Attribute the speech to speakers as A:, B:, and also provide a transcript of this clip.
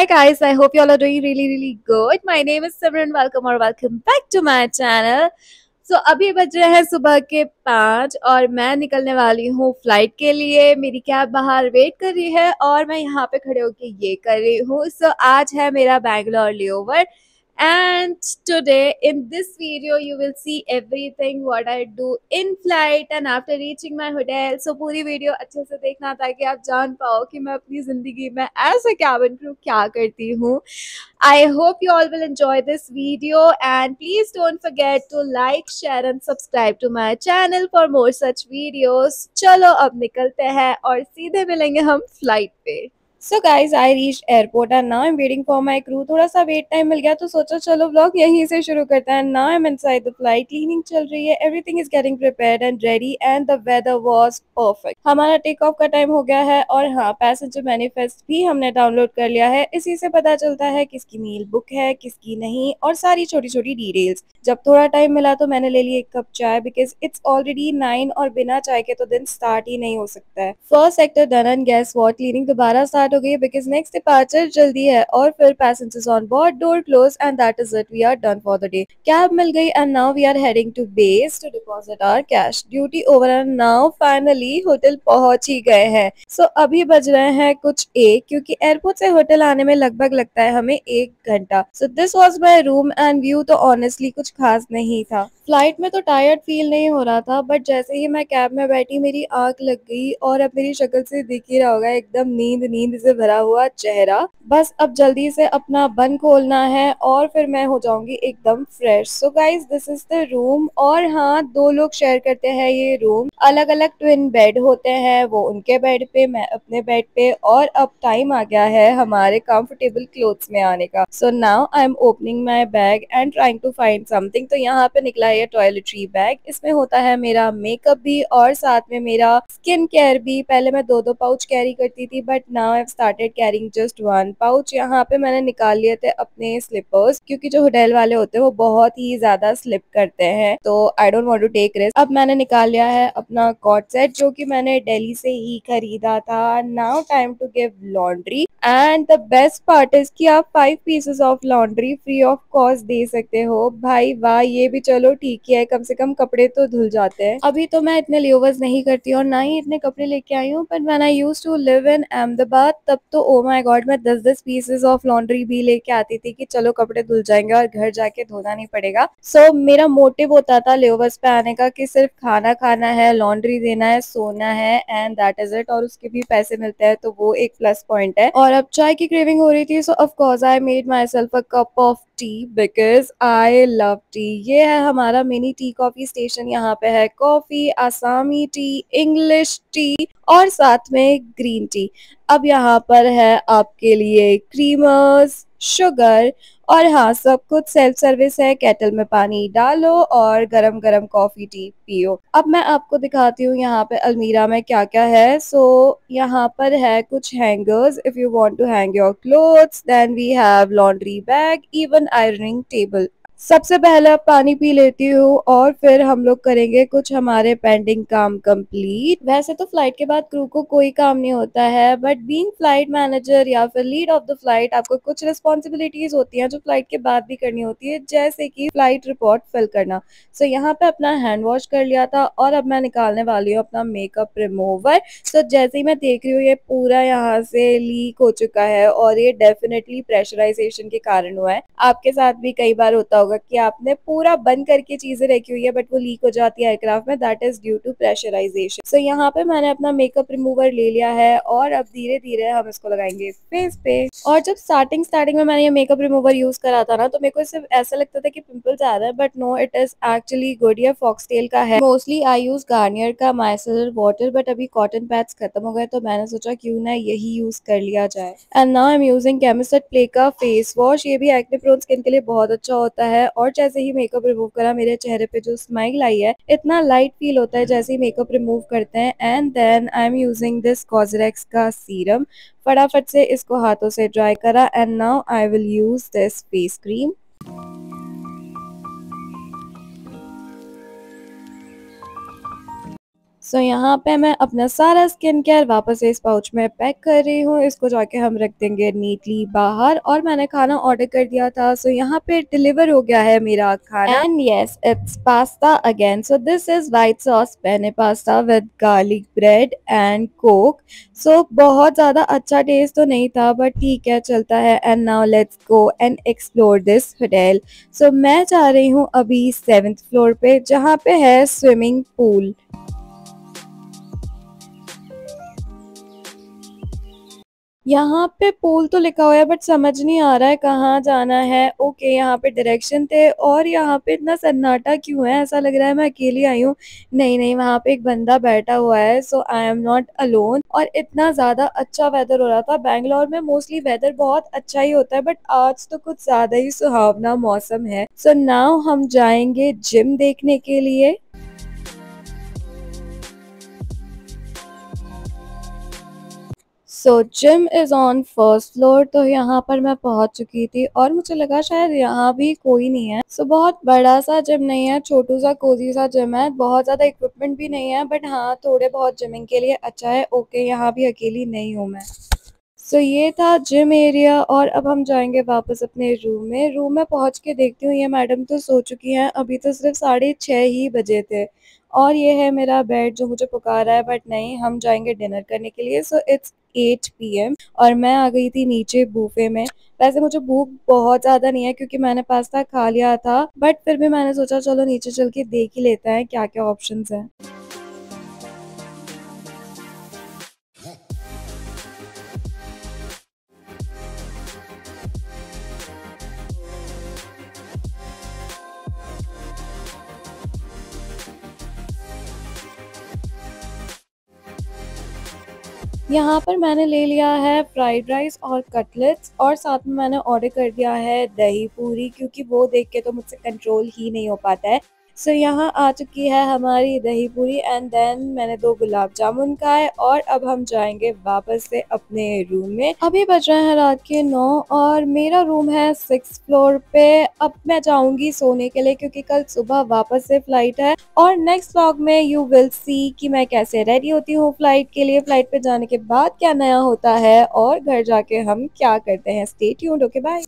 A: Hi guys, I hope you all are doing really good. My name is Simran. Welcome or welcome back to my channel. अभी बज रहे हैं सुबह के 5 और मैं निकलने वाली हूँ फ्लाइट के लिए। मेरी कैब बाहर वेट कर रही है और मैं यहाँ पे खड़े होके ये कर रही हूँ। आज है मेरा Bangalore layover and today in this video you will see everything what I do in flight and after reaching my hotel. पूरी वीडियो अच्छे से देखना ताकि आप जान पाओ कि मैं अपनी जिंदगी में एज अ cabin crew क्या करती हूँ। I hope you all will enjoy this video and please don't forget to like, share and subscribe to my channel for more such videos. चलो अब निकलते हैं और सीधे मिलेंगे हम फ्लाइट पे। So guys, I reached airport and now I'm waiting for my crew. थोड़ा सा वेट टाइम मिल गया तो सोचा चलो व्लॉग यहीं से शुरू करते हैं। Now I'm inside the flight, cleaning चल रही है, everything is getting prepared and ready and the weather was perfect. हमारा टेक ऑफ का टाइम हो गया है और हाँ, पैसेंजर मैनिफेस्ट भी हमने डाउनलोड कर लिया है। इसी से पता चलता है किसकी मील बुक है, किसकी नहीं और सारी छोटी छोटी डिटेल्स। जब थोड़ा टाइम मिला तो मैंने ले ली एक कप चाय बिकॉज इट्स ऑलरेडी 9 और बिना चाय के तो दिन स्टार्ट ही नहीं हो सकता है। First sector done and guess what, cleaning दोबारा स्टार्ट हो गई बिकॉज नेक्स्ट डिपार्चर जल्दी है और फिर passengers on board, door close and that is it, we are done for the day. Cab मिल गई and now we are heading to base to deposit our cash. Duty over and now finally hotel पहुंच ही गए हैं। अभी बज रहे हैं कुछ 1 क्योंकि एयरपोर्ट से होटल आने में लगभग लगता है हमें 1 घंटा। This was my room and view तो ऑनेस्टली कुछ खास नहीं था। फ्लाइट में तो टायर्ड फील नहीं हो रहा था बट जैसे ही मैं कैब में बैठी मेरी आंख लग गई और अब मेरी शक्ल से दिख ही रहा होगा एकदम नींद नींद से भरा हुआ चेहरा। बस अब जल्दी से अपना बंद खोलना है और फिर मैं हो जाऊंगी एकदम fresh. So guys this is the room और हाँ, 2 लोग शेयर करते हैं ये रूम। अलग अलग ट्विन बेड होते हैं, वो उनके बेड पे मैं अपने बेड पे और अब टाइम आ गया है हमारे कंफर्टेबल क्लोथ्स में आने का। So now I am opening my bag and trying to find something. तो यहाँ पे निकला है टॉयलेटरी बैग। इसमें होता है मेरा मेकअप भी और साथ में मेरा स्किन केयर भी। पहले मैं 2 पाउच कैरी करती थी but now I have started carrying just 1 pouch. यहाँ पे मैंने निकाल लिए थे अपने स्लीपर्स क्योंकि जो होटल वाले होते हैं वो बहुत ही ज्यादा स्लिप करते हैं तो I don't want to take risk. अब मैंने निकाल लिया है अपना कॉट सेट जो कि मैंने दिल्ली से ही खरीदा था। Now time to give laundry and the best part is कि आप 5 pieces of laundry free of cost दे सकते हो। भाई वाह, ये भी चलो ठीक है, कम से कम कपड़े तो धुल जाते हैं। अभी तो मैं इतने लेओवर्स नहीं करती और ना ही इतने कपड़े लेके आई हूँ but when I used to live in Ahmedabad तब तो ओ माय गॉड मैं 10-10 पीसेस ऑफ लॉन्ड्री भी लेके आती थी कि चलो कपड़े धुल जाएंगे और घर जाके धोना नहीं पड़ेगा। मेरा मोटिव होता था लेओवर्स पे आने का कि सिर्फ खाना खाना है, लॉन्ड्री देना है, सोना है एंड दैट इज इट और उसके भी पैसे मिलते हैं तो वो एक प्लस पॉइंट है। और अब चाय की क्रेविंग हो रही थी सो of course I made my self a cup of T because I love T. ये है हमारा मिनी टी कॉफी स्टेशन। यहाँ पे है कॉफी, आसामी टी, इंग्लिश टी और साथ में ग्रीन टी। अब यहाँ पर है आपके लिए क्रीमर्स, शुगर और हाँ, सब कुछ सेल्फ सर्विस है। केटल में पानी डालो और गरम गरम कॉफी टी पियो। अब मैं आपको दिखाती हूँ यहाँ पे अलमीरा में क्या क्या है। यहाँ पर है कुछ hangers if you want to hang your clothes, then we have laundry bag, even ironing table. सबसे पहले पानी पी लेती हूँ और फिर हम लोग करेंगे कुछ हमारे पेंडिंग काम कंप्लीट। वैसे तो फ्लाइट के बाद क्रू को कोई काम नहीं होता है बट बीइंग फ्लाइट मैनेजर या फिर लीड ऑफ द फ्लाइट आपको कुछ रिस्पॉन्सिबिलिटीज होती हैं जो फ्लाइट के बाद भी करनी होती है, जैसे कि फ्लाइट रिपोर्ट फिल करना। यहाँ पे अपना हैंड वॉश कर लिया था और अब मैं निकालने वाली हूँ अपना मेकअप रिमूवर। जैसे ही मैं देख रही हूँ ये पूरा यहाँ से लीक हो चुका है और ये डेफिनेटली प्रेशराइजेशन के कारण हुआ है। आपके साथ भी कई बार होता होगा कि आपने पूरा बंद करके चीजें रखी हुई है बट वो लीक हो जाती है एयरक्राफ्ट में, that is due to pressurisation. यहाँ पे मैंने अपना मेकअप रिमूवर ले लिया है और अब धीरे धीरे हम इसको लगाएंगे फेस पे। और जब स्टार्टिंग में मैंने ये मेकअप रिमूवर यूज करा था ना तो मेरे को सिर्फ ऐसा लगता था कि पिंपल्स आ रहे हैं but no, it is actually good. ये फॉक्सटेल का है। मोस्टली आई यूज गार्नियर का माइसेलर वाटर बट अभी कॉटन पैड्स खत्म हो गए तो मैंने सोचा क्यों ना यही यूज कर लिया जाए। And now I am using chemist play का फेस वॉश। ये भी एक्ने प्रोन स्किन के लिए बहुत अच्छा होता है और जैसे ही मेकअप रिमूव करा मेरे चेहरे पे जो स्माइल आई है, इतना लाइट फील होता है जैसे ही मेकअप रिमूव करते हैं। And then I am using this COSRX का सीरम। फटाफट से इसको हाथों से ड्राई करा and now I will use this face cream. So यहाँ पे मैं अपना सारा स्किन केयर वापस से इस पाउच में पैक कर रही हूँ। इसको जाके हम रख देंगे नीटली बाहर और मैंने खाना ऑर्डर कर दिया था। सो यहाँ पे डिलीवर हो गया है मेरा खाना and yes it's pasta again. So this is white sauce penne pasta with garlic bread and coke. So बहुत ज़्यादा अच्छा टेस्ट तो नहीं था बट ठीक है चलता है। And now let's go and explore this hotel. So मैं जा रही हूँ अभी 7th फ्लोर पे जहाँ पे है स्विमिंग पूल। यहाँ पे पूल तो लिखा हुआ है बट समझ नहीं आ रहा है कहाँ जाना है। ओके यहाँ पे डायरेक्शन थे और यहाँ पे इतना सन्नाटा क्यों है, ऐसा लग रहा है मैं अकेली आई हूँ। नहीं नहीं वहाँ पे एक बंदा बैठा हुआ है। सो आई एम नॉट अलोन। और इतना ज़्यादा अच्छा वेदर हो रहा था। बैंगलोर में मोस्टली वेदर बहुत अच्छा ही होता है बट आज तो कुछ ज़्यादा ही सुहावना मौसम है। सो नाउ हम जाएंगे जिम देखने के लिए। So gym is on first floor. तो यहाँ पर मैं पहुँच चुकी थी और मुझे लगा शायद यहाँ भी कोई नहीं है। सो बहुत बड़ा सा जिम नहीं है, छोटू सा कोजी सा जिम है। बहुत ज़्यादा इक्विपमेंट भी नहीं है बट हाँ थोड़े बहुत जिमिंग के लिए अच्छा है। ओके यहाँ भी अकेली नहीं हूँ मैं। सो ये था जिम एरिया और अब हम जाएंगे वापस अपने रूम में। रूम में पहुंच के देखती हूँ ये मैडम तो सो चुकी हैं। अभी तो सिर्फ 6:30 ही बजे थे और ये है मेरा बेड जो मुझे पुकारा है बट नहीं, हम जाएंगे डिनर करने के लिए। सो इट्स 8 PM और मैं आ गई थी नीचे बूफे में। वैसे मुझे भूख बहुत ज़्यादा नहीं है क्योंकि मैंने पास्ता खा लिया था बट फिर भी मैंने सोचा चलो नीचे चल के देख ही लेते हैं क्या क्या ऑप्शंस हैं। यहाँ पर मैंने ले लिया है फ्राइड राइस और कटलेट्स और साथ में मैंने ऑर्डर कर दिया है दही पूरी क्योंकि वो देख के तो मुझसे कंट्रोल ही नहीं हो पाता है। सो यहाँ आ चुकी है हमारी दही पूरी एंड देन मैंने 2 गुलाब जामुन खाए और अब हम जाएंगे वापस से अपने रूम में। अभी बज रहे हैं रात के 9 और मेरा रूम है 6th फ्लोर पे। अब मैं जाऊंगी सोने के लिए क्योंकि कल सुबह वापस से फ्लाइट है और नेक्स्ट व्लॉग में यू विल सी कि मैं कैसे रेडी होती हूँ फ्लाइट के लिए, फ्लाइट पे जाने के बाद क्या नया होता है और घर जाके हम क्या करते हैं। Stay tuned. Okay bye.